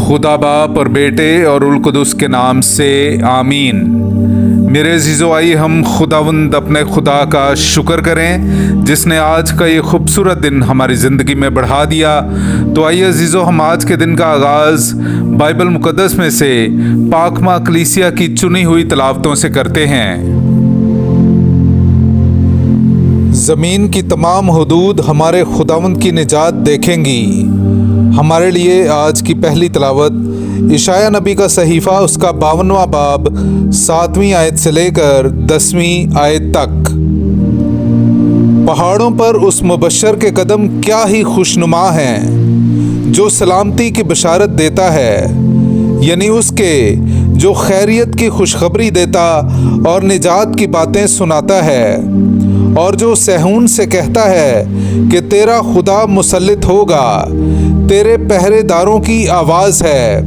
खुदा बाप और बेटे और उल कुदस के नाम से आमीन। मेरे अजीज़ो, आइए हम खुदावंद अपने खुदा का शुक्र करें जिसने आज का ये खूबसूरत दिन हमारी ज़िंदगी में बढ़ा दिया। तो आइए अजीज़ो, हम आज के दिन का आगाज़ बाइबल मुक़द्दस में से पाकमा कलीसिया की चुनी हुई तलावतों से करते हैं। ज़मीन की तमाम हुदूद हमारे खुदावंद की निजात देखेंगी। हमारे लिए आज की पहली तलावत इशाया नबी का सहीफ़ा उसका 52वां बाब 7वीं आयत से लेकर 10वीं आयत तक। पहाड़ों पर उस मुबश्शर के कदम क्या ही खुशनुमा हैं जो सलामती की बशारत देता है, यानी उसके जो खैरियत की खुशखबरी देता और निजात की बातें सुनाता है, और जो सहून से कहता है कि तेरा खुदा मुसल्लित होगा, तेरे पहरेदारों की आवाज़ है,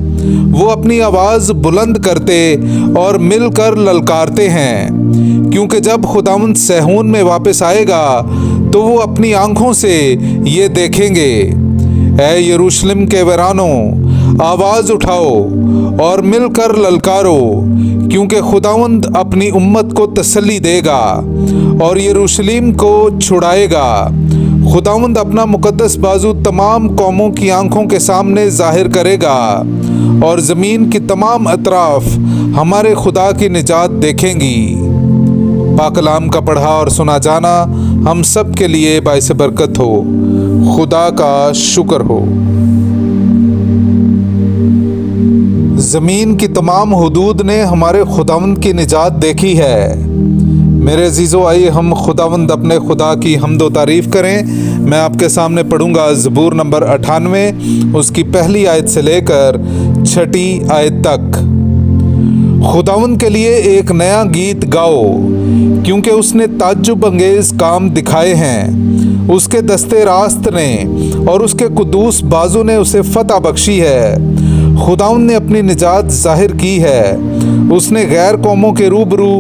वो अपनी आवाज़ बुलंद करते और मिलकर ललकारते हैं, क्योंकि जब खुदावंद सहून में वापस आएगा तो वो अपनी आँखों से ये देखेंगे। ऐ यरूशलेम के वीरानों, आवाज़ उठाओ और मिलकर ललकारो, क्योंकि खुदावंद अपनी उम्मत को तसल्ली देगा और यरूशलेम को छुड़ाएगा। खुदावंद अपना मुकद्दस बाजू तमाम कौमों की आंखों के सामने जाहिर करेगा और ज़मीन की तमाम अतराफ हमारे खुदा की निजात देखेंगी। पाक कलाम का पढ़ा और सुना जाना हम सब के लिए बाइस बरकत हो। खुदा का शुक्र हो। ज़मीन की तमाम हुदूद ने हमारे खुदावंद की निजात देखी है। मेरे अजीज़ों, आइए हम खुदावंद अपने खुदा की हम्द व तारीफ़ करें। मैं आपके सामने पढ़ूंगा ज़बूर नंबर 98 उसकी पहली आयत से लेकर 6ठी आयत तक। खुदावंद के लिए एक नया गीत गाओ, क्योंकि उसने ताज्जुब अंगेज़ काम दिखाए हैं। उसके दस्ते रास्त ने और उसके कुदूस बाजू ने उसे फतह बख्शी है। खुदावंद ने अपनी निजात जाहिर की है। उसने गैर कौमों के रूबरू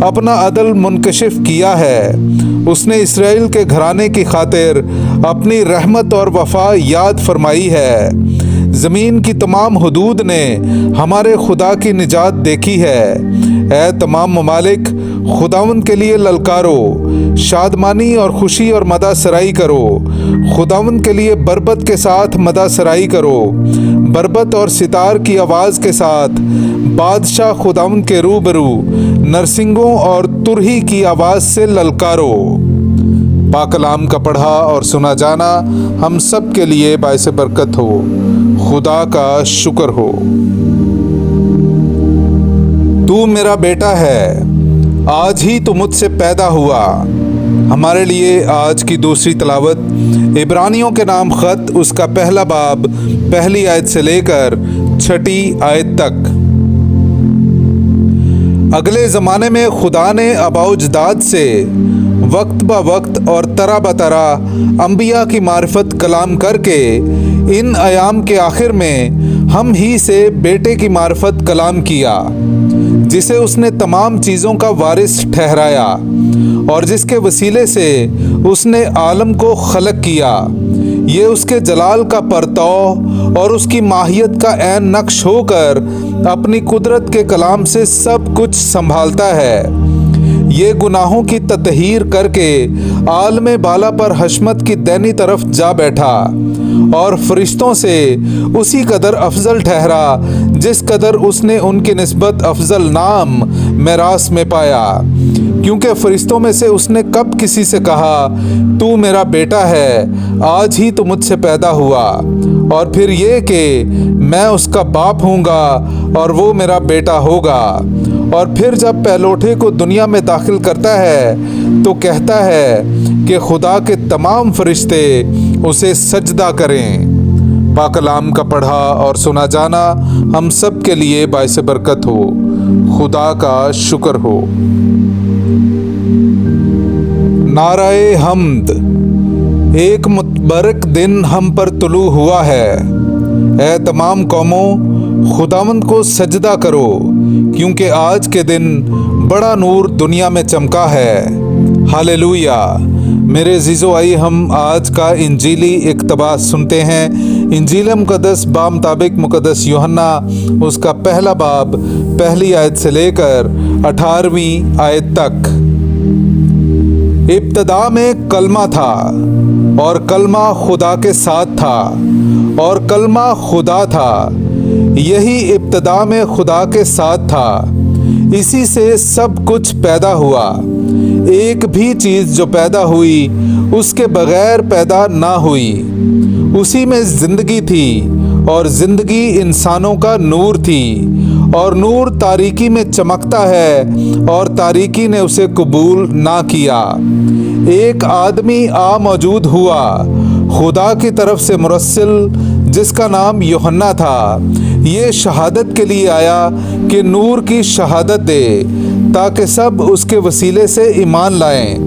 अपना अदल मुनकशिफ किया है। उसने इस्राएल के घराने की खातिर अपनी रहमत और वफा याद फरमाई है। ज़मीन की तमाम हुदूद ने हमारे खुदा की निजात देखी है। ऐ तमाम ममालिक, खुदावंद के लिए ललकारो, शादमानी और खुशी और मदा सराई करो। खुदावंद के लिए बरबत के साथ मदा सराई करो, बरबत और सितार की आवाज़ के साथ बादशाह खुदावंद के रूबरू नरसिंगों और तुरही की आवाज़ से ललकारो। पाक कलाम का पढ़ा और सुना जाना हम सब के लिए बाइस बरकत हो। खुदा का शुक्र हो। तू मेरा बेटा है, आज ही तू मुझसे पैदा हुआ। हमारे लिए आज की दूसरी तलावत इब्रानियों के नाम ख़त उसका पहला बाब पहली आयत से लेकर 6ठी आयत तक। अगले ज़माने में खुदा ने आबाउजदाद से वक्त ब वक्त और तरह ब तरह अम्बिया की मारिफत कलाम करके इन अयाम के आखिर में हम ही से बेटे की मारिफत कलाम किया, जिसे उसने तमाम चीज़ों का वारिस ठहराया और जिसके वसीले से उसने आलम को खलक किया। ये उसके जलाल का परताव और उसकी माहियत का ऐन नक्श होकर अपनी कुदरत के कलाम से सब कुछ संभालता है। ये गुनाहों की ततहीर करके आलम बाला पर हशमत की दैनी तरफ जा बैठा और फरिश्तों से उसी कदर अफजल ठहरा जिस कदर उसने उनकी निस्बत अफजल नाम मेरास में पाया। क्योंकि फरिश्तों में से उसने कब किसी से कहा, तू मेरा बेटा है, आज ही तू मुझसे पैदा हुआ, और फिर ये कि मैं उसका बाप हूँगा और वो मेरा बेटा होगा। और फिर जब पहलोठे को दुनिया में दाखिल करता है तो कहता है कि खुदा के तमाम फरिश्ते उसे सजदा करें। पाक कलाम का पढ़ा और सुना जाना हम सब के लिए बाइस बरकत हो। खुदा का शुक्र हो। नाराए हम्द। एक मुबारक दिन हम पर तुलू हुआ है। ऐ तमाम कौमों, खुदावंद को सजदा करो, क्योंकि आज के दिन बड़ा नूर दुनिया में चमका है। हालेलुया। मेरे अजीज़ों, आइए हम आज का इंजीली इक़्तिबास सुनते हैं। इंजील मुक़द्दस बामुताबिक मुक़द्दस यूहन्ना उसका पहला बाब पहली आयत से लेकर 18वीं आयत तक। इब्तदा में कलमा था और कलमा खुदा के साथ था और कलमा खुदा था। यही इब्तदा में खुदा के साथ था। इसी से सब कुछ पैदा हुआ। एक भी चीज़ जो पैदा हुई उसके बगैर पैदा ना हुई। उसी में ज़िंदगी थी और ज़िंदगी इंसानों का नूर थी और नूर तारीकी में चमकता है और तारीकी ने उसे कबूल ना किया। एक आदमी आ मौजूद हुआ खुदा की तरफ से मुरस्सिल, जिसका नाम यूहन्ना था। ये शहादत के लिए आया कि नूर की शहादत दे, ताकि सब उसके वसीले से ईमान लाएं।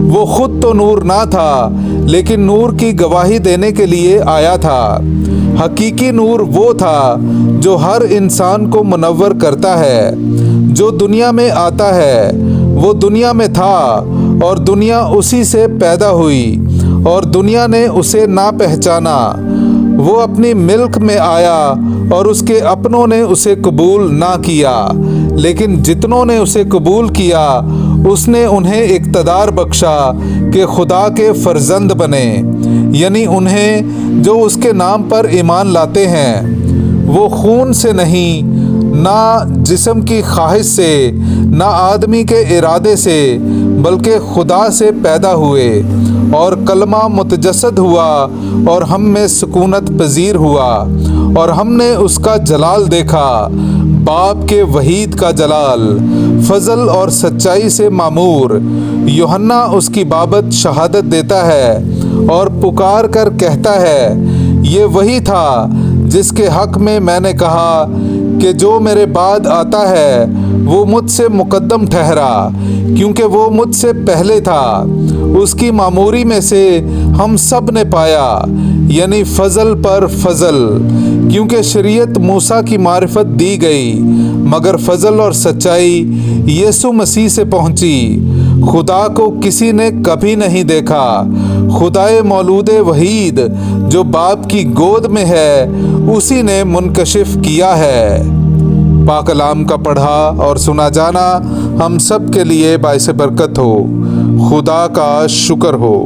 वो खुद तो नूर ना था, लेकिन नूर की गवाही देने के लिए आया था। हकीकी नूर वो था जो हर इंसान को मुनव्वर करता है। जो दुनिया में आता है वो दुनिया में था और दुनिया उसी से पैदा हुई और दुनिया ने उसे ना पहचाना। वो अपनी मिल्क में आया और उसके अपनों ने उसे कबूल ना किया, लेकिन जितनों ने उसे कबूल किया उसने उन्हें इक़्तिदार बख्शा कि खुदा के फर्जंद बने, यानी उन्हें जो उसके नाम पर ईमान लाते हैं। वो खून से नहीं, ना जिस्म की ख्वाहिश से, ना आदमी के इरादे से, बल्कि खुदा से पैदा हुए। और कलमा मुतजस्सद हुआ और हम में सुकूनत पजीर हुआ और हमने उसका जलाल देखा, बाप के वहीद का जलाल, फजल और सच्चाई से मामूर। यूहन्ना उसकी बाबत शहादत देता है और पुकार कर कहता है, ये वही था जिसके हक में मैंने कहा कि जो मेरे बाद आता है वो मुझसे मुकद्दम ठहरा, क्योंकि वो मुझसे पहले था। उसकी मामूरी में से हम सब ने पाया, यानी फजल पर फजल, क्योंकि शरीयत मूसा की मारिफत दी गई, मगर फजल और सच्चाई यीशु मसीह से पहुंची। खुदा को किसी ने कभी नहीं देखा। खुदाए मौलूदे वहीद जो बाप की गोद में है, उसी ने मुनकशिफ किया है। पाक कलाम का पढ़ा और सुना जाना हम सब के लिए बाइस बरकत हो। खुदा का शुक्र हो।